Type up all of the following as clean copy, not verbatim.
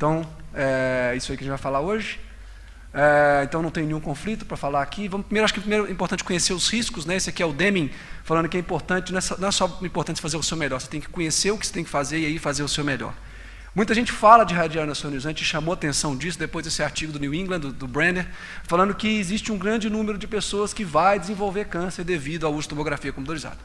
Então, isso aí que a gente vai falar hoje. Então, não tem nenhum conflito para falar aqui. Acho que primeiro é importante conhecer os riscos, né? Esse aqui é o Deming falando que é importante, não é só importante fazer o seu melhor, você tem que conhecer o que você tem que fazer e aí fazer o seu melhor. Muita gente fala de radiação ionizante e chamou atenção disso depois desse artigo do New England, do Brenner, falando que existe um grande número de pessoas que vai desenvolver câncer devido ao uso de tomografia computadorizada.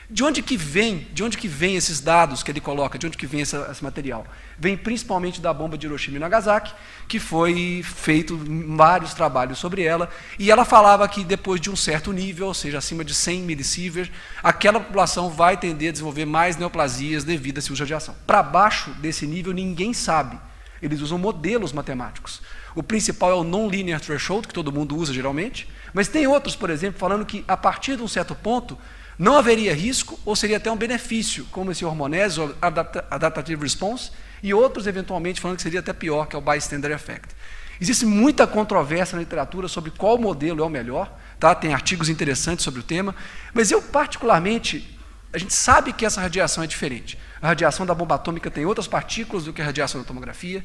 De onde que vem esses dados que ele coloca? De onde que vem esse material? Vem principalmente da bomba de Hiroshima e Nagasaki, que foi feito vários trabalhos sobre ela, e ela falava que depois de um certo nível, ou seja, acima de 100 milisievert, aquela população vai tender a desenvolver mais neoplasias devido a esse uso de radiação. Para baixo desse nível, ninguém sabe. Eles usam modelos matemáticos. O principal é o non-linear threshold, que todo mundo usa geralmente, mas tem outros, por exemplo, falando que a partir de um certo ponto, não haveria risco ou seria até um benefício, como esse hormonese, ou adaptative response, e outros, eventualmente, falando que seria até pior, que é o bystander effect. Existe muita controvérsia na literatura sobre qual modelo é o melhor, tá? Tem artigos interessantes sobre o tema, mas eu, particularmente, a gente sabe que essa radiação é diferente. A radiação da bomba atômica tem outras partículas do que a radiação da tomografia.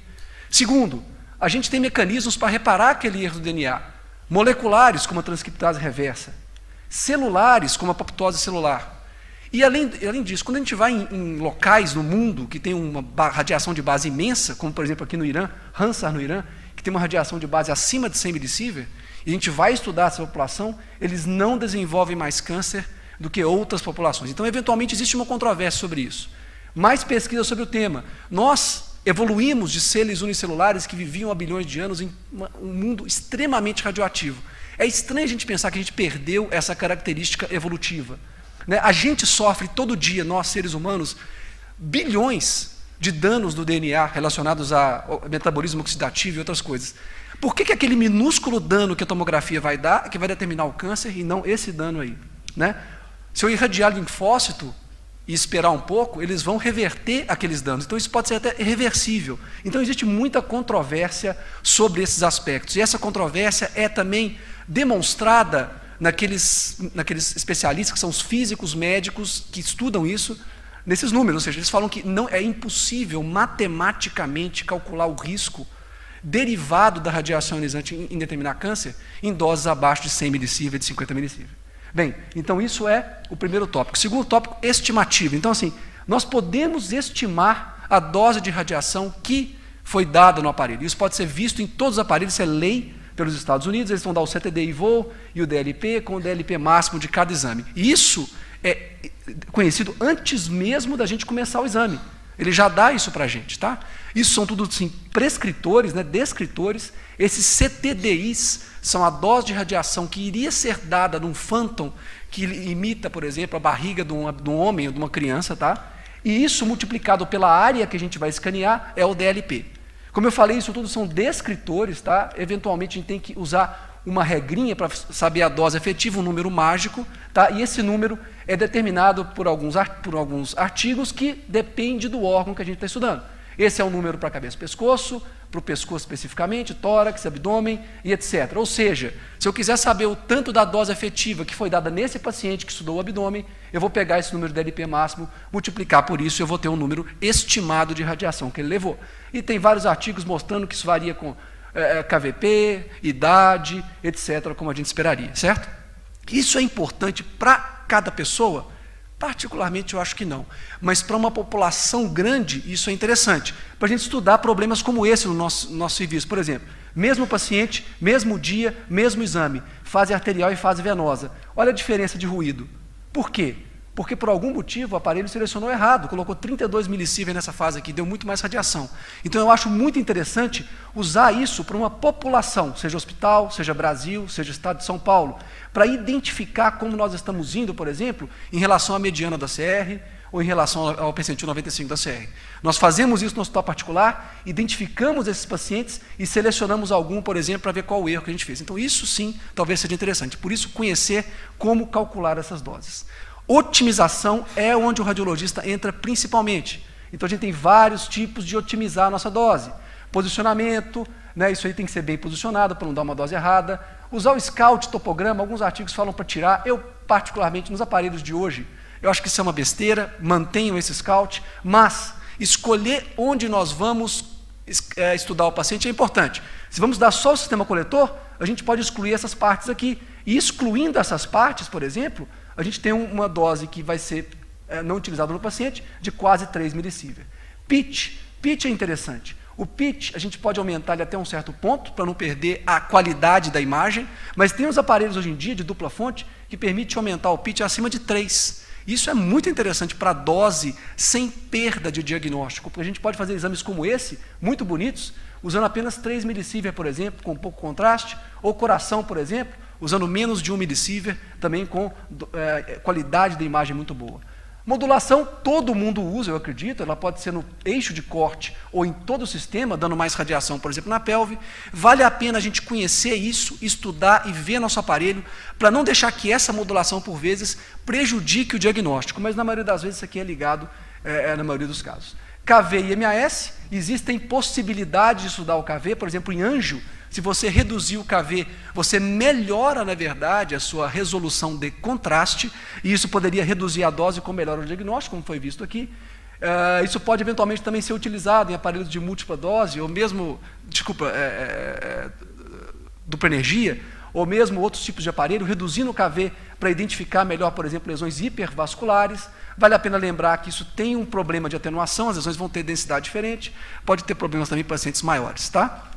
Segundo, a gente tem mecanismos para reparar aquele erro do DNA, moleculares, como a transcriptase reversa, celulares, como a apoptose celular. E, além disso, quando a gente vai em locais no mundo que tem uma radiação de base imensa, como, por exemplo, aqui no Irã, Ramsar, no Irã, que tem uma radiação de base acima de 100 milisievert, e a gente vai estudar essa população, eles não desenvolvem mais câncer do que outras populações. Então, eventualmente, existe uma controvérsia sobre isso. Mais pesquisa sobre o tema. Nós evoluímos de seres unicelulares que viviam há bilhões de anos em um mundo extremamente radioativo. É estranho a gente pensar que a gente perdeu essa característica evolutiva. Né? A gente sofre todo dia, nós seres humanos, bilhões de danos do DNA relacionados ao metabolismo oxidativo e outras coisas. Por que aquele minúsculo dano que a tomografia vai dar é que vai determinar o câncer e não esse dano aí? Né? Se eu irradiar linfócito e esperar um pouco, eles vão reverter aqueles danos. Então, isso pode ser até irreversível. Então, existe muita controvérsia sobre esses aspectos. E essa controvérsia é também demonstrada naqueles especialistas, que são os físicos médicos que estudam isso, nesses números. Ou seja, eles falam que não é impossível matematicamente calcular o risco derivado da radiação ionizante em determinar câncer em doses abaixo de 100 milisievert, de 50 milisievert. Bem, então isso é o primeiro tópico. Segundo tópico, estimativa. Então, assim, nós podemos estimar a dose de radiação que foi dada no aparelho. Isso pode ser visto em todos os aparelhos, isso é lei pelos Estados Unidos, eles vão dar o CTD-IV e o DLP com o DLP máximo de cada exame. E isso é conhecido antes mesmo da gente começar o exame. Ele já dá isso para a gente, tá? Isso são tudo, assim, prescritores, né, descritores. Esses CTDIs são a dose de radiação que iria ser dada num Phantom que imita, por exemplo, a barriga de um homem ou de uma criança, tá? E isso multiplicado pela área que a gente vai escanear é o DLP. Como eu falei, isso tudo são descritores, tá? Eventualmente a gente tem que usar uma regrinha para saber a dose efetiva, um número mágico, tá? E esse número é determinado por alguns artigos que depende do órgão que a gente está estudando. Esse é o número para a cabeça e pescoço, para o pescoço especificamente, tórax, abdômen e etc. Ou seja, se eu quiser saber o tanto da dose efetiva que foi dada nesse paciente que estudou o abdômen, eu vou pegar esse número de LP máximo, multiplicar por isso, e eu vou ter um número estimado de radiação que ele levou. E tem vários artigos mostrando que isso varia com KVP, idade, etc., como a gente esperaria, certo? Isso é importante para cada pessoa? Particularmente, eu acho que não. Mas para uma população grande, isso é interessante. Para a gente estudar problemas como esse no nosso serviço. Por exemplo, mesmo paciente, mesmo dia, mesmo exame, fase arterial e fase venosa. Olha a diferença de ruído. Por quê? Porque, por algum motivo, o aparelho selecionou errado, colocou 32 milisievert nessa fase aqui, deu muito mais radiação. Então, eu acho muito interessante usar isso para uma população, seja hospital, seja Brasil, seja Estado de São Paulo, para identificar como nós estamos indo, por exemplo, em relação à mediana da CR ou em relação ao percentil 95 da CR. Nós fazemos isso no hospital particular, identificamos esses pacientes e selecionamos algum, por exemplo, para ver qual o erro que a gente fez. Então, isso sim, talvez seja interessante. Por isso, conhecer como calcular essas doses. Otimização é onde o radiologista entra principalmente. Então, a gente tem vários tipos de otimizar a nossa dose. Posicionamento, né, isso aí tem que ser bem posicionado para não dar uma dose errada. Usar o scout topograma, alguns artigos falam para tirar. Eu, particularmente, nos aparelhos de hoje, eu acho que isso é uma besteira, mantenham esse scout, mas escolher onde nós vamos estudar o paciente é importante. Se vamos dar só o sistema coletor, a gente pode excluir essas partes aqui. E excluindo essas partes, por exemplo, a gente tem uma dose que vai ser não utilizada no paciente de quase 3 milisievert. Pitch é interessante. O pitch, a gente pode aumentar ele até um certo ponto, para não perder a qualidade da imagem, mas tem uns aparelhos hoje em dia, de dupla fonte, que permite aumentar o pitch acima de 3. Isso é muito interessante para dose sem perda de diagnóstico, porque a gente pode fazer exames como esse, muito bonitos, usando apenas 3 milisievert, por exemplo, com pouco contraste, ou coração, por exemplo, usando menos de 1 milisievert, também com qualidade da imagem muito boa. Modulação, todo mundo usa, eu acredito, ela pode ser no eixo de corte ou em todo o sistema, dando mais radiação, por exemplo, na pelve. Vale a pena a gente conhecer isso, estudar e ver nosso aparelho, para não deixar que essa modulação, por vezes, prejudique o diagnóstico, mas na maioria das vezes isso aqui é ligado, na maioria dos casos. KV e MAS, existem possibilidades de estudar o KV, por exemplo, em anjo, se você reduzir o KV, você melhora, na verdade, a sua resolução de contraste, e isso poderia reduzir a dose com melhora o diagnóstico, como foi visto aqui. Isso pode, eventualmente, também ser utilizado em aparelhos de múltipla dose, ou mesmo, dupla energia, ou mesmo outros tipos de aparelho, reduzindo o KV para identificar melhor, por exemplo, lesões hipervasculares. Vale a pena lembrar que isso tem um problema de atenuação, as lesões vão ter densidade diferente, pode ter problemas também em pacientes maiores, tá?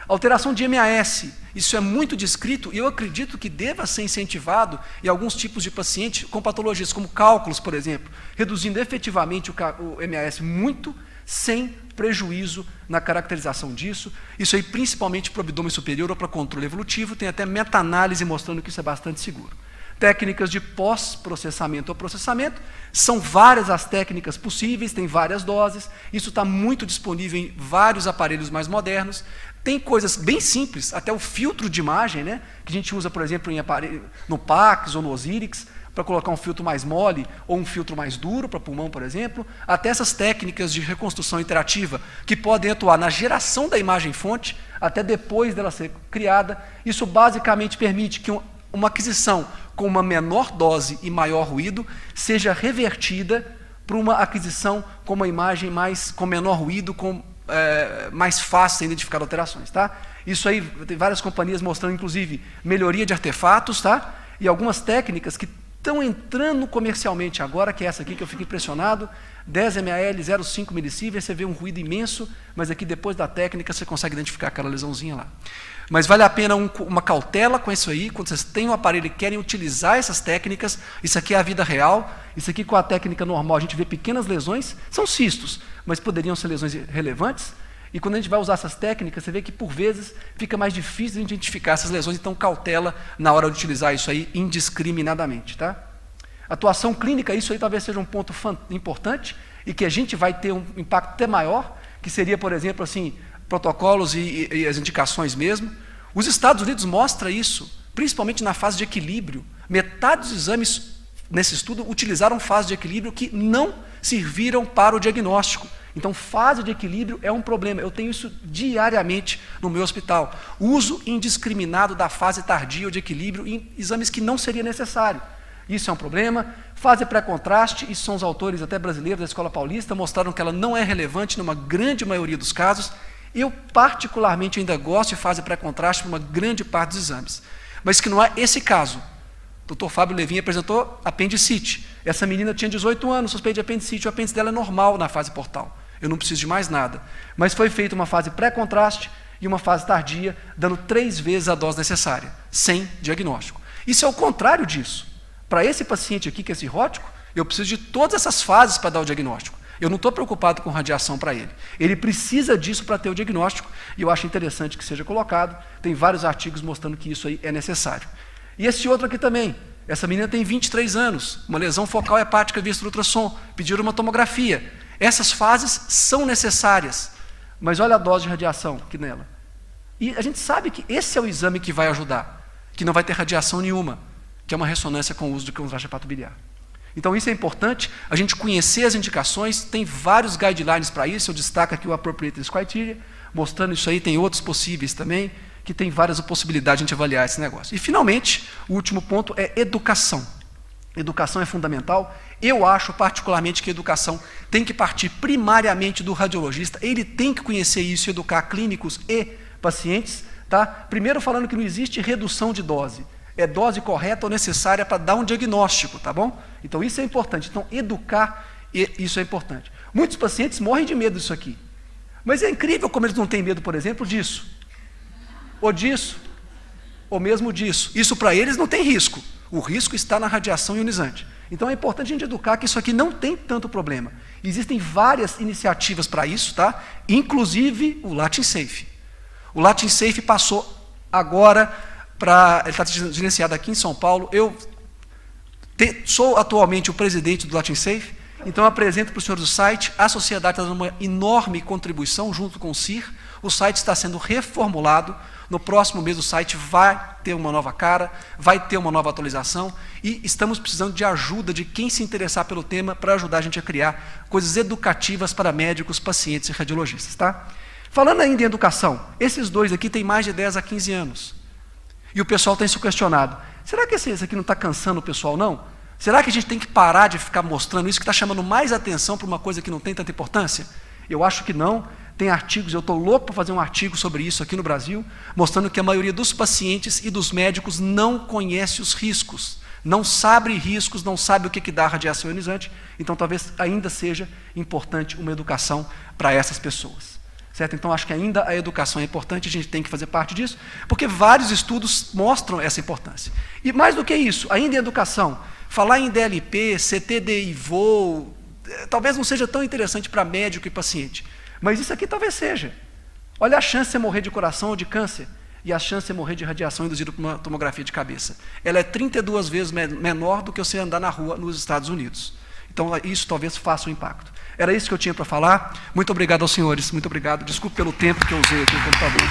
Alteração de MAS, isso é muito descrito e eu acredito que deva ser incentivado em alguns tipos de pacientes com patologias como cálculos, por exemplo, reduzindo efetivamente o MAS muito, sem prejuízo na caracterização disso. Isso aí principalmente para o abdômen superior ou para controle evolutivo, tem até meta-análise mostrando que isso é bastante seguro. Técnicas de pós-processamento ou processamento, são várias as técnicas possíveis, tem várias doses, isso está muito disponível em vários aparelhos mais modernos. Tem coisas bem simples, até o filtro de imagem, né, que a gente usa, por exemplo, no Pax ou no Osirix, para colocar um filtro mais mole ou um filtro mais duro para pulmão, por exemplo, até essas técnicas de reconstrução interativa que podem atuar na geração da imagem-fonte até depois dela ser criada. Isso basicamente permite que uma aquisição com uma menor dose e maior ruído seja revertida para uma aquisição com uma imagem com menor ruído, mais fácil de identificar alterações, tá? Isso aí, tem várias companhias mostrando, inclusive, melhoria de artefatos, tá? E algumas técnicas que estão entrando comercialmente agora, que é essa aqui que eu fico impressionado, 10 ml, 0,5 milisievert, você vê um ruído imenso, mas aqui depois da técnica você consegue identificar aquela lesãozinha lá. Mas vale a pena uma cautela com isso aí, quando vocês têm um aparelho e querem utilizar essas técnicas, isso aqui é a vida real, isso aqui com a técnica normal a gente vê pequenas lesões, são cistos, mas poderiam ser lesões relevantes, e quando a gente vai usar essas técnicas, você vê que por vezes fica mais difícil de identificar essas lesões, então cautela na hora de utilizar isso aí indiscriminadamente, tá? Atuação clínica, isso aí talvez seja um ponto importante, e que a gente vai ter um impacto até maior, que seria, por exemplo, assim, protocolos e as indicações mesmo. Os Estados Unidos mostram isso, principalmente na fase de equilíbrio. Metade dos exames nesse estudo utilizaram fase de equilíbrio que não serviram para o diagnóstico. Então, fase de equilíbrio é um problema. Eu tenho isso diariamente no meu hospital. Uso indiscriminado da fase tardia ou de equilíbrio em exames que não seria necessário. Isso é um problema. Fase pré-contraste, isso são os autores até brasileiros da Escola Paulista, mostraram que ela não é relevante numa grande maioria dos casos. Eu, particularmente, ainda gosto de fase pré-contraste para uma grande parte dos exames. Mas que não é esse caso. O Dr. Fábio Levin apresentou apendicite. Essa menina tinha 18 anos, suspeita de apendicite, o apêndice dela é normal na fase portal. Eu não preciso de mais nada. Mas foi feita uma fase pré-contraste e uma fase tardia, dando 3 vezes a dose necessária, sem diagnóstico. Isso é o contrário disso. Para esse paciente aqui, que é cirrótico, eu preciso de todas essas fases para dar o diagnóstico. Eu não estou preocupado com radiação para ele. Ele precisa disso para ter o diagnóstico, e eu acho interessante que seja colocado. Tem vários artigos mostrando que isso aí é necessário. E esse outro aqui também. Essa menina tem 23 anos, uma lesão focal hepática vista por ultrassom, pediram uma tomografia. Essas fases são necessárias, mas olha a dose de radiação aqui nela. E a gente sabe que esse é o exame que vai ajudar, que não vai ter radiação nenhuma, que é uma ressonância com o uso do contraste hepatobiliar. Então isso é importante, a gente conhecer as indicações, tem vários guidelines para isso, eu destaco aqui o Appropriate Risk Criteria, mostrando isso aí, tem outros possíveis também, que tem várias possibilidades de a gente avaliar esse negócio. E finalmente, o último ponto é educação. Educação é fundamental, Eu acho particularmente que a educação tem que partir primariamente do radiologista, ele tem que conhecer isso e educar clínicos e pacientes, tá? Primeiro falando que não existe redução de dose, é dose correta ou necessária para dar um diagnóstico, tá bom? Então isso é importante, então educar, isso é importante. Muitos pacientes morrem de medo disso aqui, mas é incrível como eles não têm medo, por exemplo, disso, ou disso, ou mesmo disso. Isso para eles não tem risco, o risco está na radiação ionizante. Então é importante a gente educar que isso aqui não tem tanto problema. Existem várias iniciativas para isso, tá? Inclusive o Latin Safe. O Latin Safe passou agora para... Ele está gerenciado aqui em São Paulo. Eu sou atualmente o presidente do Latin Safe, então eu apresento para os senhores o site. A sociedade está dando uma enorme contribuição junto com o CIR. O site está sendo reformulado. No próximo mês o site vai ter uma nova cara, vai ter uma nova atualização e estamos precisando de ajuda de quem se interessar pelo tema para ajudar a gente a criar coisas educativas para médicos, pacientes e radiologistas. Tá? Falando ainda em educação, esses dois aqui têm mais de 10 a 15 anos. E o pessoal tem se questionado, será que esse aqui não está cansando o pessoal não? Será que a gente tem que parar de ficar mostrando isso que está chamando mais atenção para uma coisa que não tem tanta importância? Eu acho que não. Tem artigos, eu estou louco para fazer um artigo sobre isso aqui no Brasil, mostrando que a maioria dos pacientes e dos médicos não conhece os riscos, não sabe riscos, não sabe o que dá radiação ionizante, então talvez ainda seja importante uma educação para essas pessoas. Certo? Então acho que ainda a educação é importante, a gente tem que fazer parte disso, porque vários estudos mostram essa importância. E mais do que isso, ainda em educação, falar em DLP, CTDI-VO, talvez não seja tão interessante para médico e paciente, mas isso aqui talvez seja. Olha a chance de você morrer de coração ou de câncer e a chance de você morrer de radiação induzida por uma tomografia de cabeça. Ela é 32 vezes menor do que você andar na rua nos Estados Unidos. Então isso talvez faça um impacto. Era isso que eu tinha para falar. Muito obrigado aos senhores. Muito obrigado. Desculpe pelo tempo que eu usei aqui no computador.